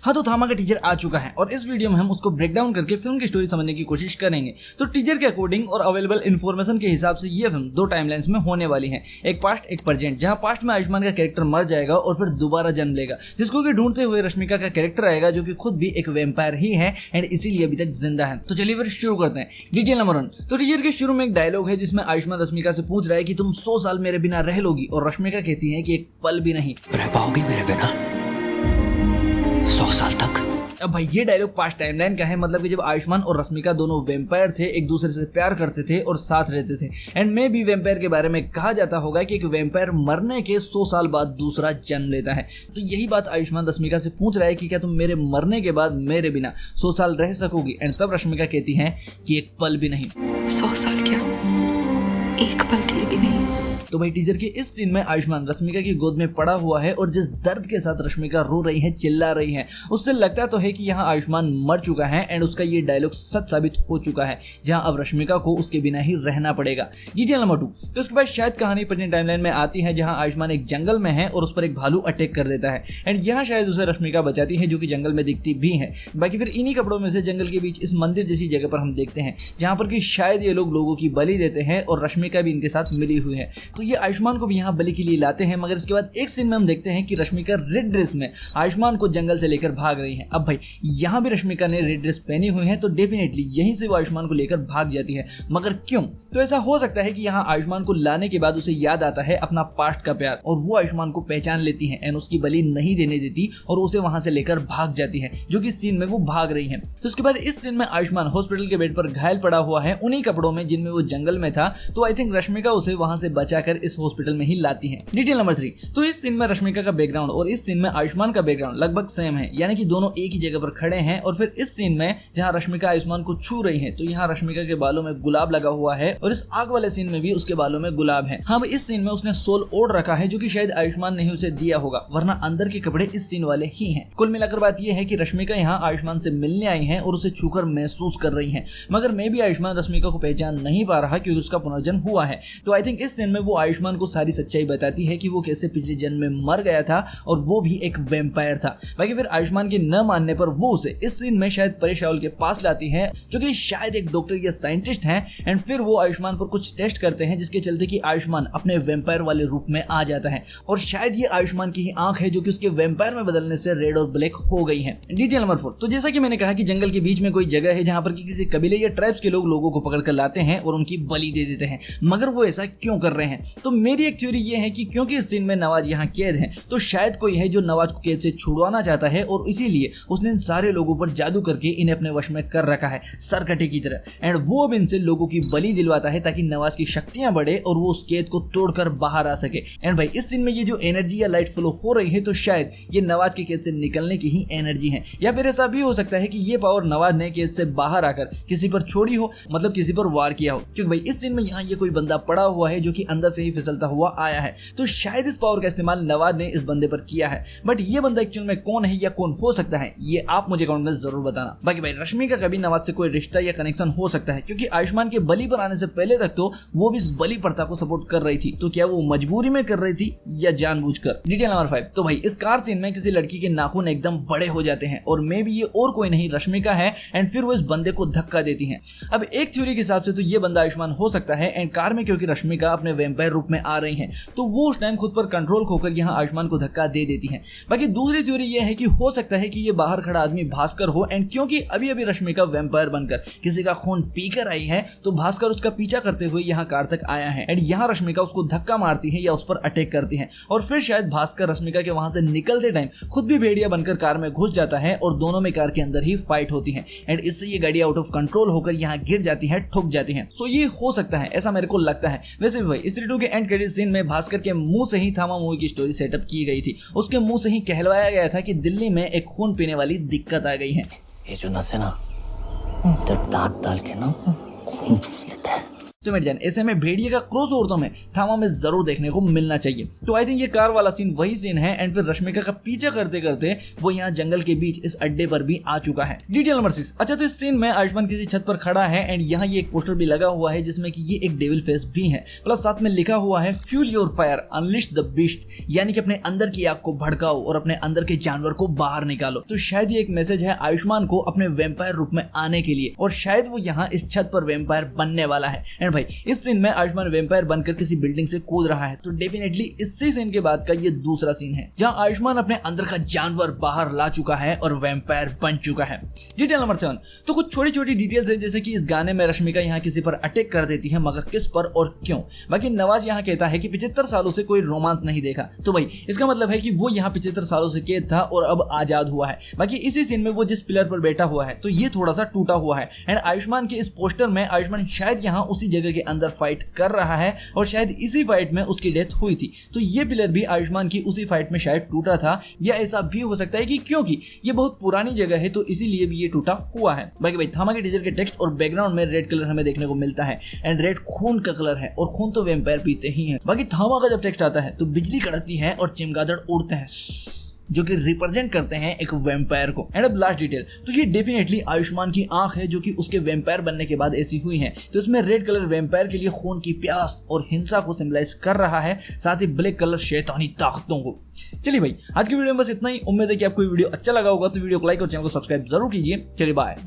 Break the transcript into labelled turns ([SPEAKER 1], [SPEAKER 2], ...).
[SPEAKER 1] हाँ, तो थामा का टीजर आ चुका है और इस वीडियो में हम उसको ब्रेक डाउन करके फिल्म की स्टोरी समझने की कोशिश करेंगे। तो टीजर के अकॉर्डिंग और अवेलेबल इन्फॉर्मेशन के हिसाब से ये फिल्म दो टाइमलाइंस में होने वाली है, एक पास्ट एक प्रेजेंट, जहां पास्ट में आयुष्मान का कैरेक्टर मर जाएगा और फिर दोबारा जन्म लेगा, जिसको कि ढूंढते हुए रश्मिका का कैरेक्टर आएगा जो कि खुद भी एक वैम्पायर ही है एंड इसीलिए अभी तक जिंदा है। तो चलिए फिर शुरू करते हैं। Detail number 1। तो टीजर के शुरू में एक डायलॉग है जिसमें आयुष्मान रश्मिका से पूछ रहा है कि तुम 100 साल मेरे बिना रह लोगी, और रश्मिका कहती है कि एक पल भी नहीं
[SPEAKER 2] रह पाओगी मेरे बिना 100 साल तक।
[SPEAKER 1] अब भाई ये डायलॉग पास्ट टाइमलाइन का है, मतलब कि जब आयुष्मान और रश्मिका दोनों वैम्पायर थे, एक दूसरे से प्यार करते थे और साथ रहते थे। एंड मे भी वैम्पायर के बारे में कहा जाता होगा कि एक वैम्पायर मरने के 100 साल बाद दूसरा जन्म लेता है। तो यही बात आयुष्मान रश्मिका से पूछ रहा है कि क्या तुम मेरे मरने के बाद मेरे बिना 100 साल रह सकोगी। एंड तब रश्मिका कहती है कि एक पल भी नहीं।
[SPEAKER 3] 100 साल क्या, एक पल के लिए भी नहीं।
[SPEAKER 1] तो भाई टीजर के इस सीन में आयुष्मान रश्मिका की गोद में पड़ा हुआ है और जिस दर्द के साथ रश्मिका रो रही है, चिल्ला रही है, उससे लगता तो है कि यहाँ आयुष्मान मर चुका है एंड उसका ये डायलॉग सच साबित हो चुका है, जहां अब रश्मिका को उसके बिना ही रहना पड़ेगा। Detail number 2। तो उसके बाद शायद कहानी प्रेजेंट टाइमलाइन में आती है, जहां आयुष्मान एक जंगल में है और उस पर एक भालू अटैक कर देता है एंड यहाँ शायद उसे रश्मिका बचाती है, जो कि जंगल में दिखती भी है। बाकी फिर इन्हीं कपड़ों में से जंगल के बीच इस मंदिर जैसी जगह पर हम देखते हैं, जहां पर कि शायद ये लोग लोगों की बलि देते हैं और रश्मिका भी इनके साथ मिली हुई है। तो ये आयुष्मान को यहाँ बलि के लिए लाते हैं, मगर इसके बाद एक सीन में हम देखते हैं कि रश्मिका रेड ड्रेस में आयुष्मान को जंगल से लेकर भाग रही है। अब भाई यहाँ भी रश्मिका ने रेड ड्रेस पहनी हुई है, तो डेफिनेटली यहीं से वो आयुष्मान को लेकर भाग जाती है। मगर क्यों? तो ऐसा हो सकता है कि यहाँ आयुष्मान को लाने के बाद उसे याद आता है अपना पास्ट का प्यार, और वो आयुष्मान को पहचान लेती है एंड उसकी बलि नहीं देने देती और उसे वहां से लेकर भाग जाती है, जो कि सीन में वो भाग रही है। तो उसके बाद इस सीन में आयुष्मान हॉस्पिटल के बेड पर घायल पड़ा हुआ है, उन्हीं कपड़ों में जिनमें वो जंगल में था। तो आई थिंक रश्मिका उसे वहां से बचाकर इस हॉस्पिटल में ही लाती है। Detail number 3। तो इस सीन में रश्मिका का बैकग्राउंड और इस सीन में आयुष्मान का बैकग्राउंड लगभग सेम है, यानी कि दोनों एक ही जगह पर खड़े हैं। और फिर इस सीन में जहां रश्मिका आयुष्मान को छू रही है, तो यहाँ रश्मिका के बालों में गुलाब लगा हुआ है और इस आग वाले सीन में भी उसके बालों में गुलाब है। हाँ, इस सीन में उसने सोल ओढ़ रखा है, जो कि शायद आयुष्मान ने ही उसे दिया होगा, वरना अंदर के कपड़े इस सीन वाले ही हैं। कुल मिलाकर बात यह है कि रश्मिका यहाँ आयुष्मान से मिलने आई है और उसे छूकर महसूस कर रही है, मगर मे भी आयुष्मान रश्मिका को पहचान नहीं पा रहा क्योंकि उसका पुनर्जन्म हुआ है। तो आई थिंक इस सीन में वो आयुष्मान को सारी सच्चाई बताती है कि वो कैसे पिछले जन्म में मर गया था और वो भी एक वैम्पायर था। बाकी फिर आयुष्मान के न मानने पर वो उसे इस सीन में शायद परेश रावल के पास लाती है, जो कि शायद एक डॉक्टर या साइंटिस्ट हैं। एंड फिर वो आयुष्मान पर कुछ टेस्ट करते हैं, जिसके चलते कि आयुष्मान अपने वैम्पायर वाले रूप में आ जाता है, और शायद ये आयुष्मान की ही आंख है जो कि उसके वैम्पायर में बदलने से रेड और ब्लैक हो गई है। Detail number 4। तो जैसा कि मैंने कहा कि जंगल के बीच में कोई जगह है जहां पर कि किसी कबीले या ट्राइब्स के लोग लोगों को पकड़ कर लाते हैं और उनकी बलि दे देते हैं, मगर वो ऐसा क्यों कर रहे हैं? तो मेरी एक थ्योरी ये है कि क्योंकि इस सीन में नवाज यहाँ कैद है, तो शायद कोई है जो नवाज को कैद से छुड़वाना चाहता है और इसीलिए उसने इन सारे लोगों पर जादू करके इन्हें अपने वश में कर रखा है, सरकटे की तरह। एंड वो अब इनसे लोगों की बलि दिलवाता है ताकि नवाज की शक्तियां बढ़े और वो उस कैद को तोड़कर बाहर आ सके। एंड भाई इस सीन में ये जो एनर्जी या लाइट फ्लो हो रही है, तो शायद ये नवाज के कैद से निकलने की ही एनर्जी है, या फिर ऐसा भी हो सकता है कि ये पावर नवाज ने कैद से बाहर आकर किसी पर छोड़ी हो, मतलब किसी पर वार किया हो। क्योंकि भाई इस सीन में यहाँ ये कोई बंदा पड़ा हुआ है जो कि अंदर से ही फिसलता हुआ आया है, तो शायद इस पावर का इस्तेमाल नवाज ने इस बंदे पर किया है। बट ये बंदा एक्चुअल में कौन है या कौन हो सकता है, ये आप मुझे कमेंट में जरूर बताना। बाकी भाई रश्मिका का भी नवाज से कोई रिश्ता या कनेक्शन हो सकता है, क्योंकि आयुष्मान के बलि पर आने से पहले तक तो वो भी इस बलि प्रथा को सपोर्ट कर रही थी। तो क्या वो मजबूरी में कर रही थी या जानबूझकर? Detail number 5। तो भाई इस कार सीन में किसी लड़की के नाखून एकदम बड़े हो जाते हैं और मे भी ये और कोई नहीं रश्मिका है, एंड फिर वो इस बंदे को धक्का देती है। अब एक थ्योरी के हिसाब से तो ये बंदा आयुष्मान हो सकता है, एंड कार में क्योंकि रश्मिका अपने वैम्पायर रूप में आ रही है, तो वो उस टाइम खुद पर कंट्रोल खोकर यहाँ आयुष्मान को धक्का दे देती है। बाकी दूसरी थ्योरी ये है कि हो सकता है कि ये बाहर खड़ा आदमी भास्कर हो, एंड क्योंकि अभी अभी रश्मिका वैम्पायर बनकर किसी का खून पीकर आई है, तो भास्कर उसका पीछा करते हुए यहाँ कार तक आया है, एंड यहाँ रश्मिका उसको धक्का मारती है या उस पर अटैक करती है, और फिर शायद भास्कर रश्मिका के वहां से निकलते टाइम खुद भी भेड़िया बनकर कार में घुस जाता है और दोनों में कार के अंदर ही फाइट होती है, एंड इससे ये गाड़ी आउट ऑफ कंट्रोल होकर यहाँ गिर जाती है, ठुक जाती है। सो ये हो सकता है, ऐसा मेरे को लगता है। वैसे भी भाई स्त्री 2 के एंड क्रेडिट सीन में भास्कर के मुंह से ही थामा मूवी की स्टोरी सेटअप की गई थी। उसके मुंह से ही कहलवाया गया था कि दिल्ली में एक खून पीने वाली दिक्कत आ गई है।
[SPEAKER 2] ये जो नस है ना, जब दांत डाल के ना खून चूस लेता है।
[SPEAKER 1] तो मेरे जान ऐसे में भेड़िए का क्रॉस ओवर तो हमें थामा में जरूर देखने को मिलना चाहिए। तो आई थिंक ये कार वाला सीन वही सीन है एंड फिर रश्मिका का पीछा करते करते वो यहाँ जंगल के बीच इस अड्डे पर भी आ चुका है। Detail number 6। अच्छा, तो इस सीन में आयुष्मान किसी छत पर खड़ा है एंड यहाँ ये एक पोस्टर भी लगा हुआ है जिसमें कि ये एक डेविल फेस भी है, प्लस साथ में लिखा हुआ है fuel your fire unleash the beast, यानी कि अपने अंदर की आग को भड़काओ और अपने अंदर के जानवर को बाहर निकालो। तो शायद ये एक मैसेज है आयुष्मान को अपने वेम्पायर रूप में आने के लिए और शायद वो यहाँ इस छत पर वेम्पायर बनने वाला है। एंड भाई इस सीन में आयुष्मान वेम्पायर बनकर किसी बिल्डिंग से कूद रहा है, तो डेफिनेटली इसी सीन के बाद का ये दूसरा सीन है जहां आयुष्मान अपने अंदर का जानवर बाहर ला चुका है और वेम्पायर बन चुका है। Detail number 7। तो कुछ छोटी छोटी डिटेल्स है जैसे कि इस गाने में रश्मिका यहाँ किसी पर अटैक कर देती है, मगर किस पर और क्यों। बाकी नवाज यहाँ कहता है कि 75 सालों से कोई रोमांस नहीं देखा, तो भाई इसका मतलब है कि वो यहाँ 75 सालों से कैद था और अब आजाद हुआ है। बाकी इसी सीन में वो जिस पिलर पर बैठा हुआ है तो ये थोड़ा सा टूटा हुआ है एंड आयुष्मान के इस पोस्टर में आयुष्मान शायद यहाँ उसी जगह के अंदर फाइट कर रहा है और शायद इसी फाइट में उसकी डेथ हुई थी, तो ये पिलर भी आयुष्मान की उसी फाइट में शायद टूटा था, या ऐसा भी हो सकता है कि क्योंकि ये बहुत पुरानी जगह है तो इसीलिए भी ये टूटा हुआ है। बाकी भाई थामा के टीजर के टेक्स्ट और बैकग्राउंड में रेड कलर हमें देखने को मिलता है एंड रेड खून का कलर है और खून तो वेम्पायर पीते ही है। बाकी थामा का जब टेक्स्ट आता है तो बिजली कड़कती है और चमगादड़ उड़ते हैं जो कि रिप्रेजेंट करते हैं एक वेम्पायर को। एंड अब लास्ट डिटेल, तो ये डेफिनेटली आयुष्मान की आंख है जो कि उसके वेम्पायर बनने के बाद ऐसी हुई है, तो इसमें रेड कलर वेम्पायर के लिए खून की प्यास और हिंसा को सिंबलाइज कर रहा है, साथ ही ब्लैक कलर शैतानी ताकतों को। चलिए भाई आज की वीडियो में बस इतना ही। उम्मीद है कि आपको वीडियो अच्छा लगा होगा, तो वीडियो को लाइक और चैनल को सब्सक्राइब जरूर कीजिए। चलिए बाय।